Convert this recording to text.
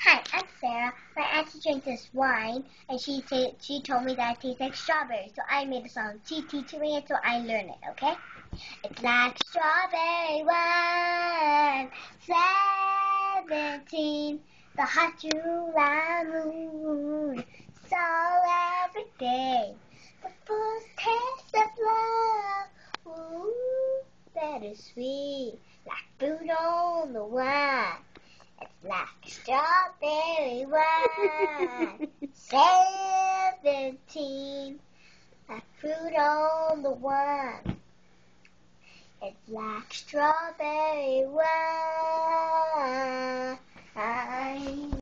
Hi, I'm Sarah. My auntie drank this wine, and she told me that it tastes like strawberry. So I made a song teaching it, so I learned it. Okay? It's like strawberry wine, 17, the hot July moon, so every day, the first taste of love, ooh, that is sweet, like fruit on the wine. It's like strawberry wine, 17, like fruit on the wine. It's like strawberry wine.